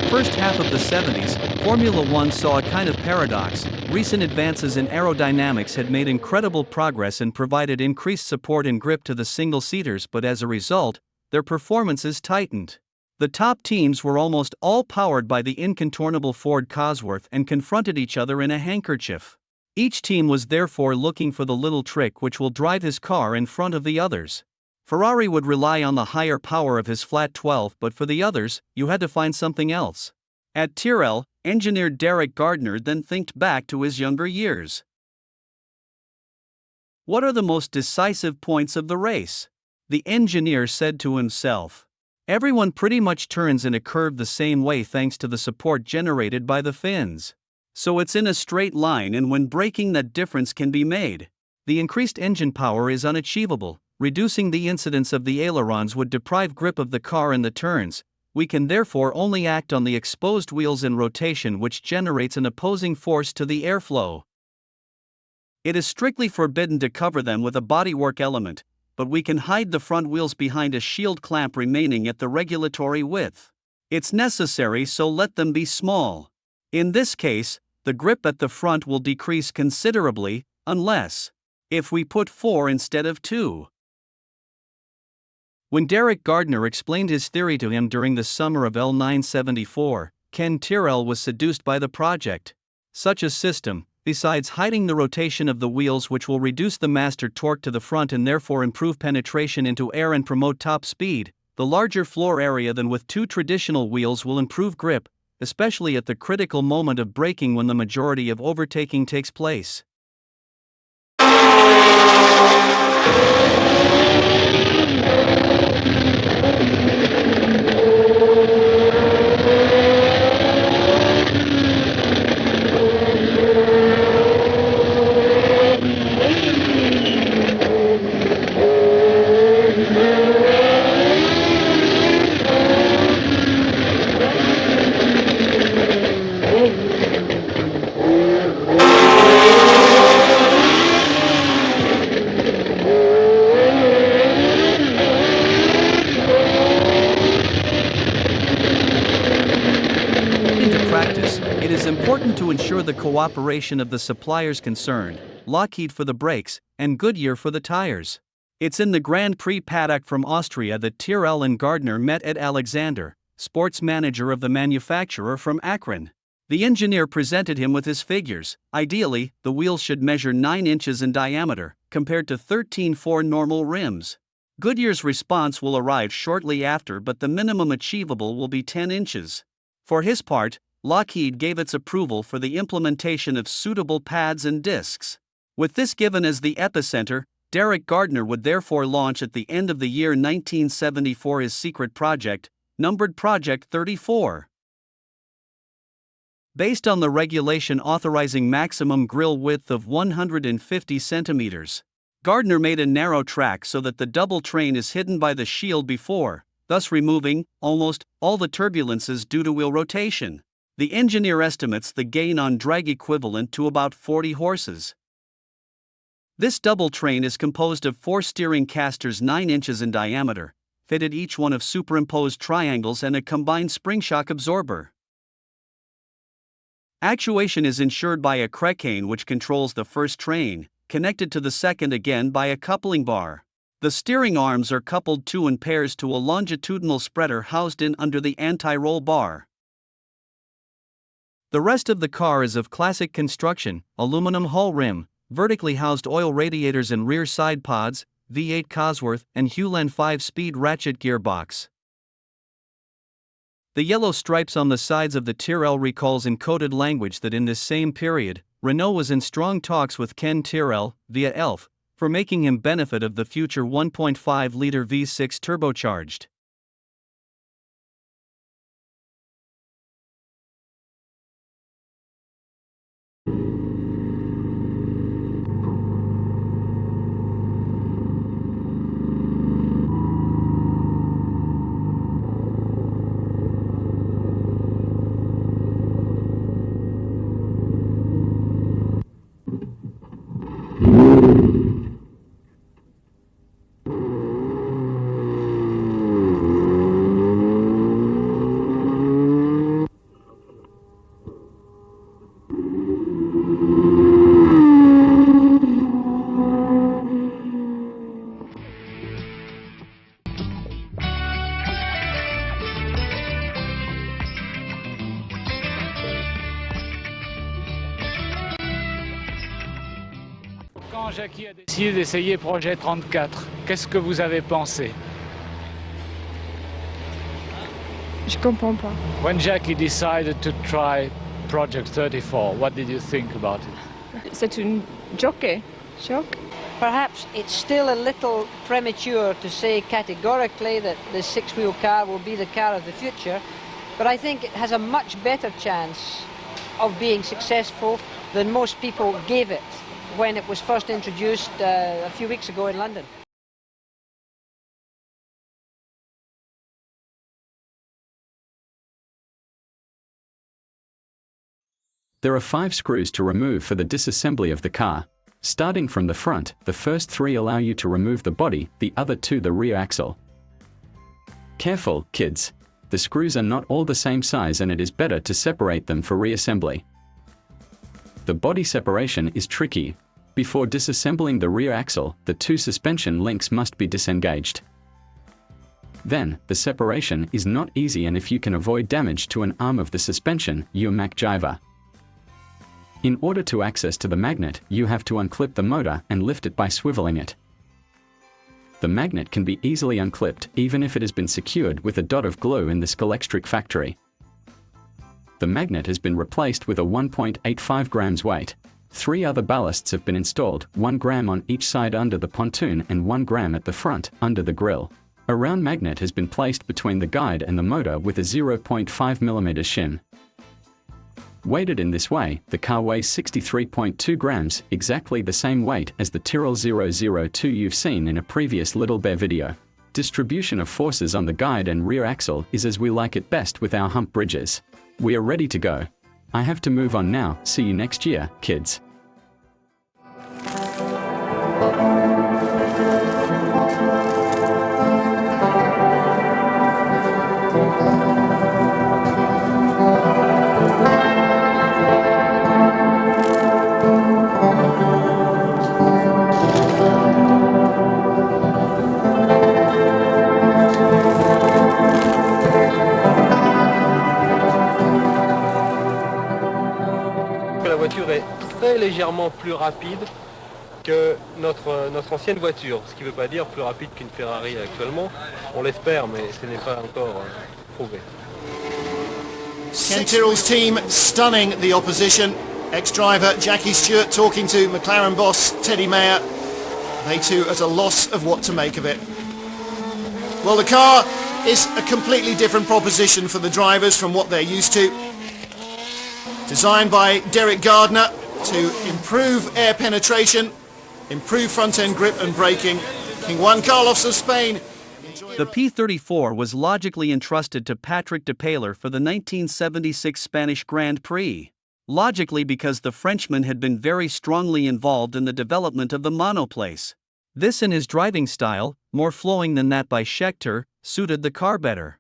First half of the 70s, Formula One saw a kind of paradox. Recent advances in aerodynamics had made incredible progress and provided increased support and grip to the single-seaters, but as a result, their performances tightened. The top teams were almost all powered by the incontornable Ford Cosworth and confronted each other in a handkerchief. Each team was therefore looking for the little trick which will drive his car in front of the others. Ferrari would rely on the higher power of his flat 12, but for the others, you had to find something else. At Tyrrell, engineer Derek Gardner then thinked back to his younger years. What are the most decisive points of the race? The engineer said to himself. Everyone pretty much turns in a curve the same way thanks to the support generated by the fins. So it's in a straight line, and when braking that difference can be made. The increased engine power is unachievable. Reducing the incidence of the ailerons would deprive grip of the car in the turns. We can therefore only act on the exposed wheels in rotation, which generates an opposing force to the airflow. It is strictly forbidden to cover them with a bodywork element, but we can hide the front wheels behind a shield clamp remaining at the regulatory width. It's necessary, so let them be small. In this case, the grip at the front will decrease considerably, unless if we put 4 instead of 2. When Derek Gardner explained his theory to him during the summer of L974, Ken Tyrrell was seduced by the project. Such a system, besides hiding the rotation of the wheels, which will reduce the master torque to the front and therefore improve penetration into air and promote top speed, the larger floor area than with 2 traditional wheels will improve grip, especially at the critical moment of braking when the majority of overtaking takes place. It is important to ensure the cooperation of the suppliers concerned, Lockheed for the brakes, and Goodyear for the tires. It's in the Grand Prix paddock from Austria that Tyrrell and Gardner met Ed Alexander, sports manager of the manufacturer from Akron. The engineer presented him with his figures. Ideally, the wheels should measure 9 inches in diameter, compared to 13.4 normal rims. Goodyear's response will arrive shortly after, but the minimum achievable will be 10 inches. For his part, Lockheed gave its approval for the implementation of suitable pads and discs. With this given as the epicenter, Derek Gardner would therefore launch at the end of the year 1974 his secret project, numbered Project 34. based on the regulation authorizing maximum grille width of 150 centimeters. Gardner made a narrow track so that the double train is hidden by the shield before, thus removing almost all the turbulences due to wheel rotation. The engineer estimates the gain on drag equivalent to about 40 horses. This double train is composed of 4 steering casters 9 inches in diameter, fitted each one of superimposed triangles and a combined spring shock absorber. Actuation is ensured by a crank which controls the first train, connected to the second again by a coupling bar. The steering arms are coupled 2 in pairs to a longitudinal spreader housed in under the anti-roll bar. The rest of the car is of classic construction, aluminum hull rim, vertically housed oil radiators and rear side pods, V8 Cosworth and Hewland 5-speed ratchet gearbox. The yellow stripes on the sides of the Tyrrell recalls encoded language that in this same period, Renault was in strong talks with Ken Tyrrell, via ELF, for making him benefit of the future 1.5-liter V6 turbocharged. Quand Jackie a décidé d'essayer Projet 34, qu'est-ce que vous avez pensé? Je comprends pas. When Jackie decided to try Project 34, what did you think about it? C'est une jockey. Choc. Perhaps it's still a little premature to say categorically that the six-wheel car will be the car of the future, but I think it has a much better chance of being successful than most people gave it when it was first introduced a few weeks ago in London. There are 5 screws to remove for the disassembly of the car. Starting from the front, the first 3 allow you to remove the body, the other 2 the rear axle. Careful, kids. The screws are not all the same size and it is better to separate them for reassembly. The body separation is tricky. Before disassembling the rear axle, the 2 suspension links must be disengaged. Then, the separation is not easy, and if you can avoid damage to an arm of the suspension, you're MacGyver. In order to access to the magnet, you have to unclip the motor and lift it by swiveling it. The magnet can be easily unclipped even if it has been secured with a dot of glue in the Scalextric factory. The magnet has been replaced with a 1.85 grams weight. 3 other ballasts have been installed, 1 gram on each side under the pontoon and 1 gram at the front, under the grille. A round magnet has been placed between the guide and the motor with a 0.5 mm shim. Weighted in this way, the car weighs 63.2 grams, exactly the same weight as the Tyrrell 002 you've seen in a previous Little Bear video. Distribution of forces on the guide and rear axle is as we like it best with our hump bridges. We are ready to go. I have to move on now. See you next year, kids. La voiture est très légèrement plus rapide que notre ancienne voiture, ce qui ne veut pas dire plus rapide qu'une Ferrari actuellement. On l'espère, mais ce n'est pas encore prouvé. Ken Tyrrell's team stunning the opposition. Ex-driver Jackie Stewart talking to McLaren boss Teddy Mayer. They too at a loss of what to make of it. Well, the car is a completely different proposition for the drivers from what they're used to. Designed by Derek Gardner to improve air penetration, improve front-end grip and braking. King Juan Carlos of Spain. The P34 was logically entrusted to Patrick Depailler for the 1976 Spanish Grand Prix. Logically because the Frenchman had been very strongly involved in the development of the monoplace. This and his driving style, more flowing than that by Scheckter, suited the car better.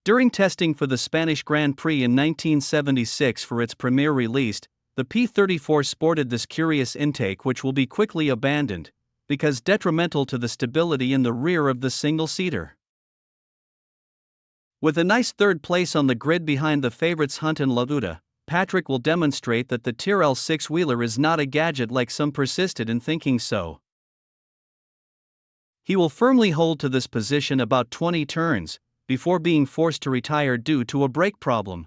During testing for the Spanish Grand Prix in 1976 for its premiere released, the P34 sported this curious intake which will be quickly abandoned, because detrimental to the stability in the rear of the single-seater. With a nice third place on the grid behind the favorites Hunt and Lauda, Patrick will demonstrate that the Tyrrell six-wheeler is not a gadget like some persisted in thinking so. He will firmly hold to this position about 20 turns, before being forced to retire due to a brake problem.